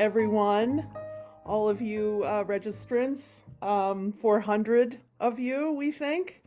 everyone, all of you registrants, 400 of you, we think.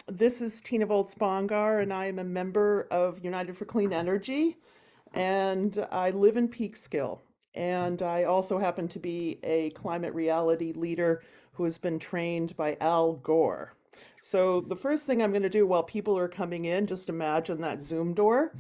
This is Tina Volz-Bongar, and I am a member of United for Clean Energy, and I live in Peekskill. And I also happen to be a climate reality leader who has been trained by Al Gore. So the first thing I'm going to do while people are coming in, just imagine that Zoom door.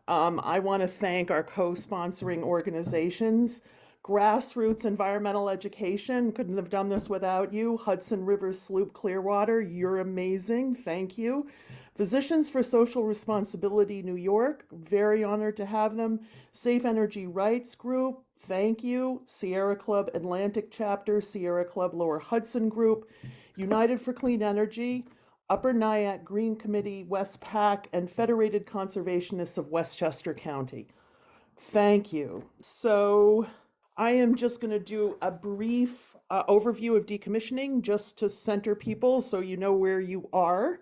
I want to thank our co-sponsoring organizations. Grassroots Environmental Education, couldn't have done this without you. Hudson River Sloop Clearwater, you're amazing, thank you. Physicians for Social Responsibility New York, very honored to have them. Safe Energy Rights Group, thank you. Sierra Club Atlantic Chapter, Sierra Club Lower Hudson Group, United for Clean Energy, Upper Nyack Green Committee, West PAC, and Federated Conservationists of Westchester County. Thank you. So I am just going to do a brief overview of decommissioning just to center people so you know where you are.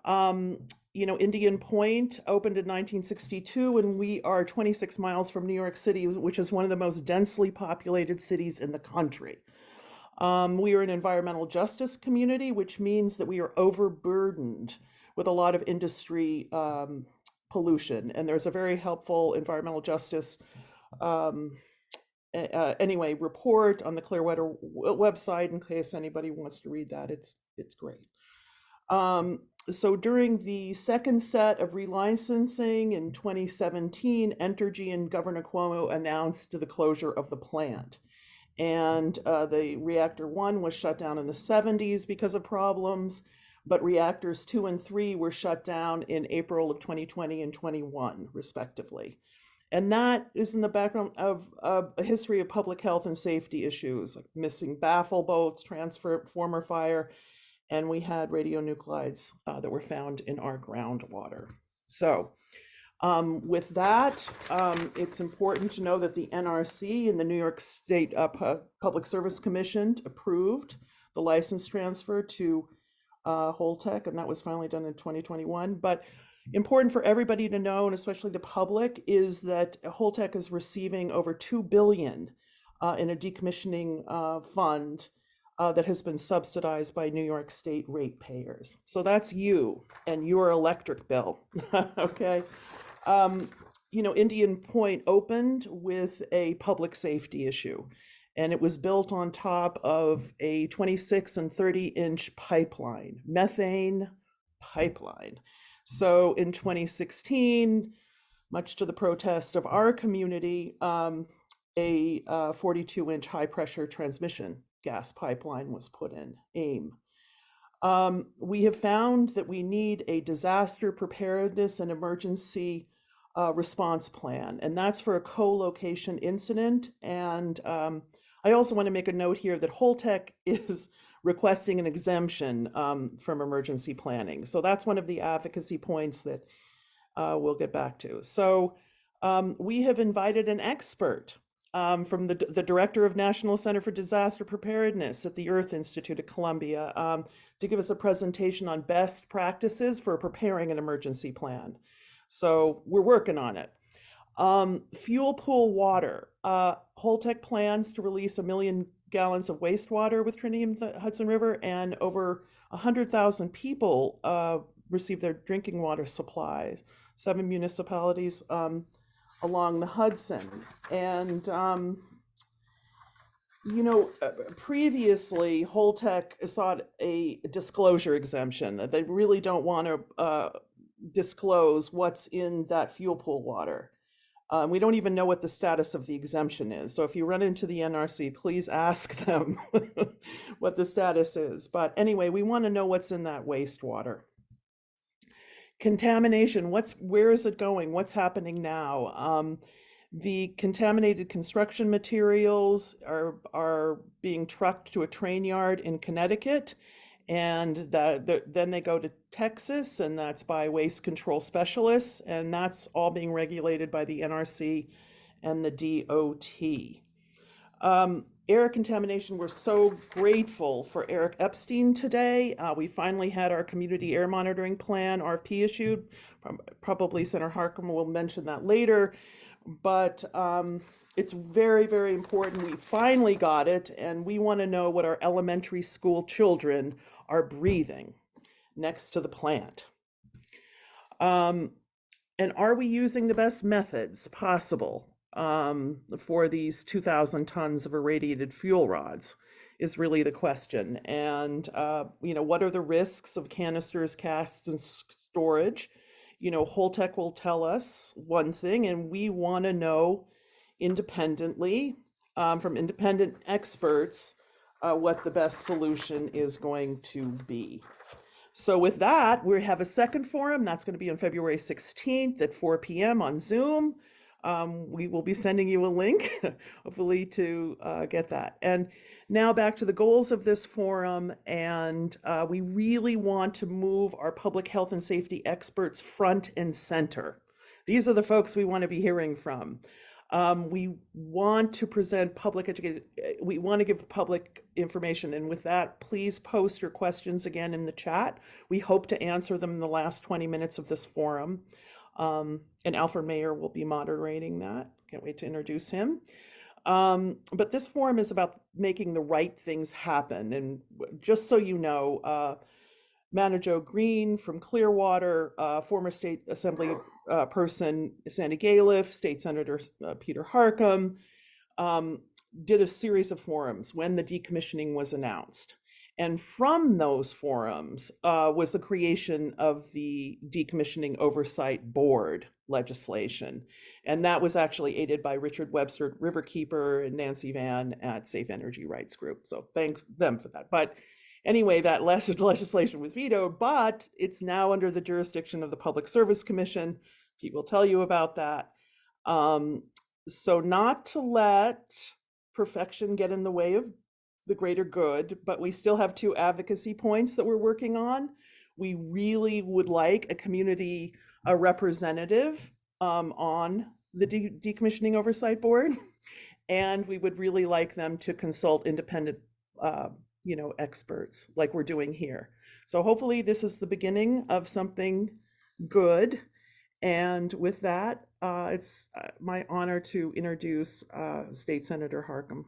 Indian Point opened in 1962, and we are 26 miles from New York City, which is one of the most densely populated cities in the country. We are an environmental justice community, which means that we are overburdened with a lot of industry pollution. And there's a very helpful environmental justice report on the Clearwater website in case anybody wants to read that. It's great. So during the second set of relicensing in 2017, Entergy and Governor Cuomo announced the closure of the plant. And the reactor 1 was shut down in the 70s because of problems, but reactors 2 and 3 were shut down in April of 2020 and 21, respectively. And that is in the background of a history of public health and safety issues, like missing baffle boats, transformer fire, and we had radionuclides that were found in our groundwater. So with that, it's important to know that the NRC and the New York State Public Service Commission approved the license transfer to Holtec, and that was finally done in 2021. But important for everybody to know, and especially the public, is that Holtec is receiving over $2 billion in a decommissioning fund that has been subsidized by New York State ratepayers. So that's you and your electric bill, okay? Indian Point opened with a public safety issue, and it was built on top of a 26 and 30-inch pipeline, methane pipeline. So in 2016, much to the protest of our community, a 42-inch high-pressure transmission gas pipeline was put in, AIM. We have found that we need a disaster preparedness and emergency response plan, and that's for a co-location incident. And I also want to make a note here that Holtec is requesting an exemption from emergency planning. So that's one of the advocacy points that we'll get back to. So we have invited an expert from the Director of National Center for Disaster Preparedness at the Earth Institute at Columbia to give us a presentation on best practices for preparing an emergency plan. So we're working on it. Fuel pool water. Holtec plans to release 1 million gallons of wastewater with Trinity in the Hudson River, and over 100,000 people receive their drinking water supplies, 7 municipalities along the Hudson. And, previously Holtec sought a disclosure exemption. They really don't want to disclose what's in that fuel pool water. We don't even know what the status of the exemption is. So if you run into the NRC, please ask them what the status is. But anyway, we want to know what's in that wastewater. Contamination, where is it going? What's happening now? The contaminated construction materials are being trucked to a train yard in Connecticut, and then they go to Texas, and that's by waste control specialists, and that's all being regulated by the NRC and the DOT. Air contamination, we're so grateful for Eric Epstein today. We finally had our community air monitoring plan, RFP, issued. Probably Senator Harkin will mention that later. but it's very, very important. We finally got it, and we want to know what our elementary school children are breathing next to the plant. And are we using the best methods possible for these 2,000 tons of irradiated fuel rods? Is really the question. And, what are the risks of canisters, casks, and storage? Holtec will tell us one thing, and we want to know independently from independent experts what the best solution is going to be. So with that, we have a second forum. That's going to be on February 16th at 4 p.m. on Zoom. We will be sending you a link, hopefully, to get that. And now back to the goals of this forum. And we really want to move our public health and safety experts front and center. These are the folks we want to be hearing from. We want to present public education. We want to give public information. And with that, please post your questions again in the chat. We hope to answer them in the last 20 minutes of this forum. And Alfred Mayer will be moderating that. Can't wait to introduce him. But this forum is about making the right things happen. And just so you know, Manu Jo Green from Clearwater, former state assembly person Sandy Galiff, state senator Peter Harcum, did a series of forums when the decommissioning was announced. And from those forums was the creation of the Decommissioning Oversight Board legislation. And that was actually aided by Richard Webster, Riverkeeper, and Nancy Van at Safe Energy Rights Group. So thanks them for that. But anyway, that legislation was vetoed, but it's now under the jurisdiction of the Public Service Commission. Pete will tell you about that. So not to let perfection get in the way of the greater good, but we still have two advocacy points that we're working on. We really would like a community representative on the Decommissioning Oversight Board, and we would really like them to consult independent experts like we're doing here. So hopefully this is the beginning of something good. And with that, it's my honor to introduce State Senator Harcum.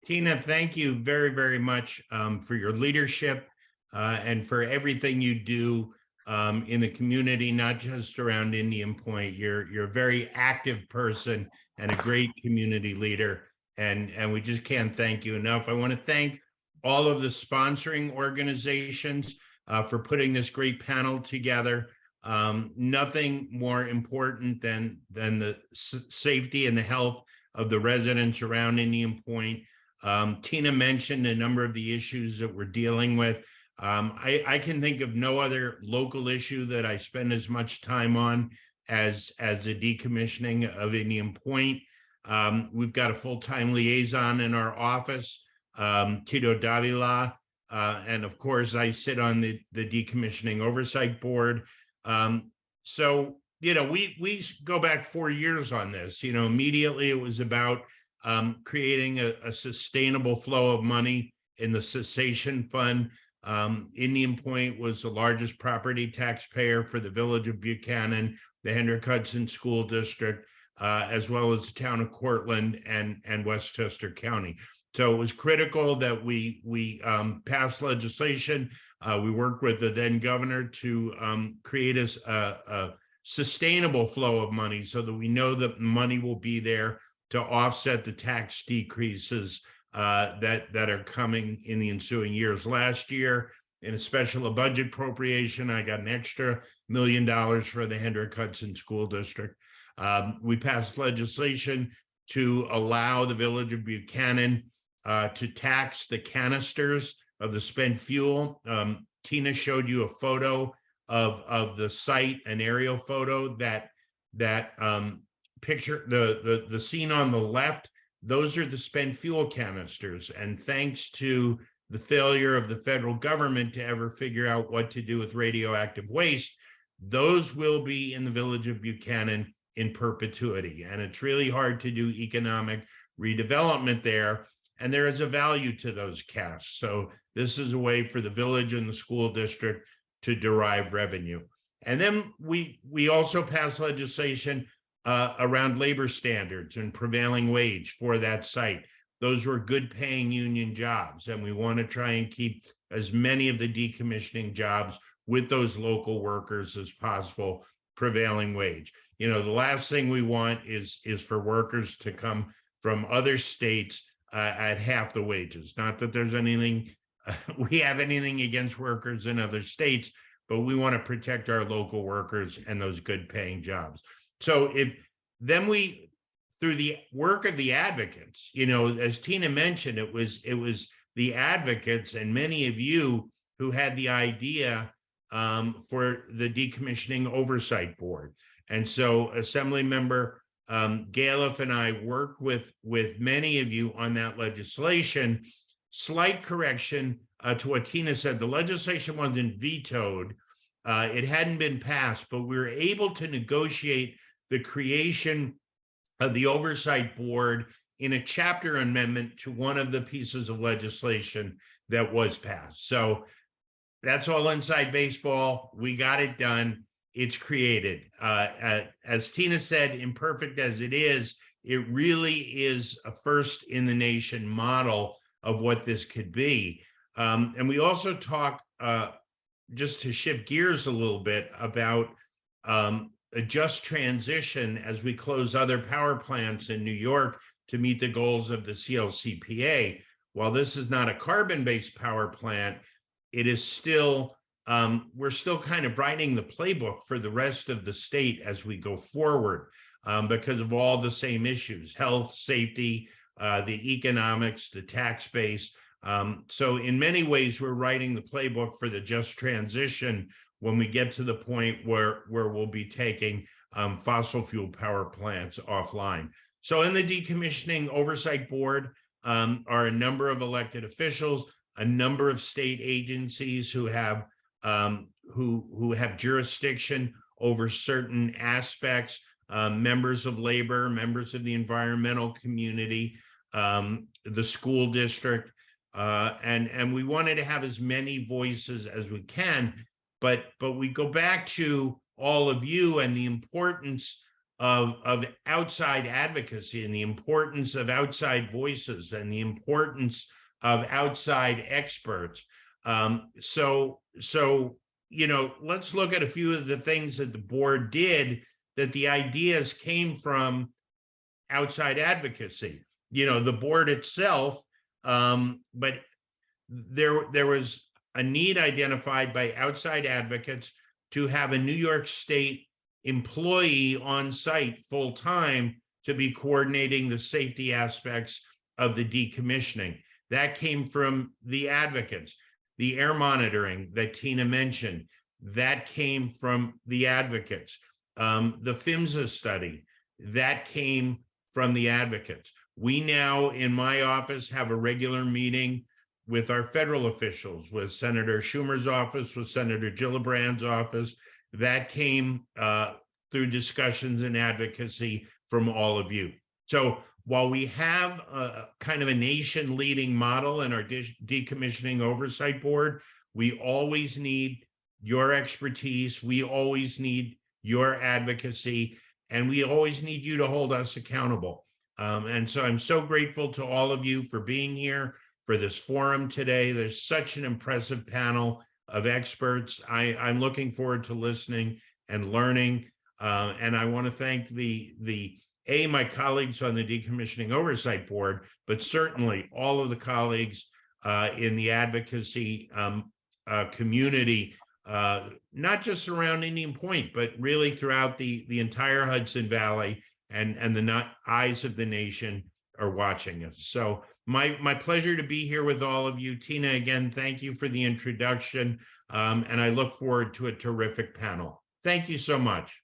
Tina, thank you very, very much for your leadership and for everything you do in the community, not just around Indian Point. You're a very active person and a great community leader, and we just can't thank you enough. I want to thank all of the sponsoring organizations for putting this great panel together. Nothing more important than the safety and the health of the residents around Indian Point. Tina mentioned a number of the issues that we're dealing with. I can think of no other local issue that I spend as much time on as the decommissioning of Indian Point. We've got a full-time liaison in our office, Tito Davila, and of course I sit on the Decommissioning Oversight Board. So, we go back 4 years on this. Immediately it was about creating a sustainable flow of money in the cessation fund. Indian Point was the largest property taxpayer for the village of Buchanan, the Hendrick Hudson School District, as well as the town of Cortland and Westchester County. So it was critical that we passed legislation. We worked with the then governor to create a sustainable flow of money so that we know that money will be there to offset the tax decreases that are coming in the ensuing years. Last year, in a special budget appropriation, I got an extra $1 million for the Hendrick Hudson School District. We passed legislation to allow the village of Buchanan to tax the canisters of the spent fuel. Tina showed you a photo of the site, an aerial photo that picture the scene on the left. Those are the spent fuel canisters, and thanks to the failure of the federal government to ever figure out what to do with radioactive waste, those will be in the village of Buchanan in perpetuity. And it's really hard to do economic redevelopment there, and there is a value to those casks. So this is a way for the village and the school district to derive revenue. And then we also passed legislation around labor standards and prevailing wage for that site. Those were good paying union jobs, and we want to try and keep as many of the decommissioning jobs with those local workers as possible, prevailing wage. You know, the last thing we want is for workers to come from other states at half the wages. Not that there's anything, we have anything against workers in other states, but we want to protect our local workers and those good paying jobs. So then we, through the work of the advocates, you know, as Tina mentioned, it was the advocates and many of you who had the idea for the Decommissioning Oversight Board. And so Assembly Member Galef and I worked with many of you on that legislation. Slight correction to what Tina said, the legislation wasn't vetoed. It hadn't been passed, but we were able to negotiate the creation of the Oversight Board in a chapter amendment to one of the pieces of legislation that was passed. So that's all inside baseball. We got it done. It's created. As Tina said, imperfect as it is, it really is a first in the nation model of what this could be. And we also talk, just to shift gears a little bit, about a just transition as we close other power plants in New York to meet the goals of the CLCPA. While this is not a carbon-based power plant, it is still, we're still kind of writing the playbook for the rest of the state as we go forward because of all the same issues: health, safety, the economics, the tax base. So in many ways, we're writing the playbook for the just transition when we get to the point where we'll be taking fossil fuel power plants offline. So in the Decommissioning Oversight Board are a number of elected officials, a number of state agencies who have jurisdiction over certain aspects, members of labor, members of the environmental community, the school district, and we wanted to have as many voices as we can, but we go back to all of you and the importance of outside advocacy and the importance of outside voices and the importance of outside experts. So, you know, let's look at a few of the things that the board did that the ideas came from outside advocacy. You know, the board itself, but there was a need identified by outside advocates to have a New York State employee on site full time to be coordinating the safety aspects of the decommissioning. That came from the advocates. The air monitoring that Tina mentioned, that came from the advocates. The PHMSA study, that came from the advocates. We now, in my office, have a regular meeting with our federal officials, with Senator Schumer's office, with Senator Gillibrand's office. That came through discussions and advocacy from all of you. So while we have a kind of a nation leading model in our Decommissioning Oversight Board, we always need your expertise. We always need your advocacy, and we always need you to hold us accountable. And so I'm so grateful to all of you for being here for this forum today. There's such an impressive panel of experts. I'm looking forward to listening and learning. And I want to thank my colleagues on the Decommissioning Oversight Board, but certainly all of the colleagues in the advocacy community, not just around Indian Point, but really throughout the entire Hudson Valley, and the eyes of the nation are watching us. So my pleasure to be here with all of you. Tina, again, thank you for the introduction, and I look forward to a terrific panel. Thank you so much.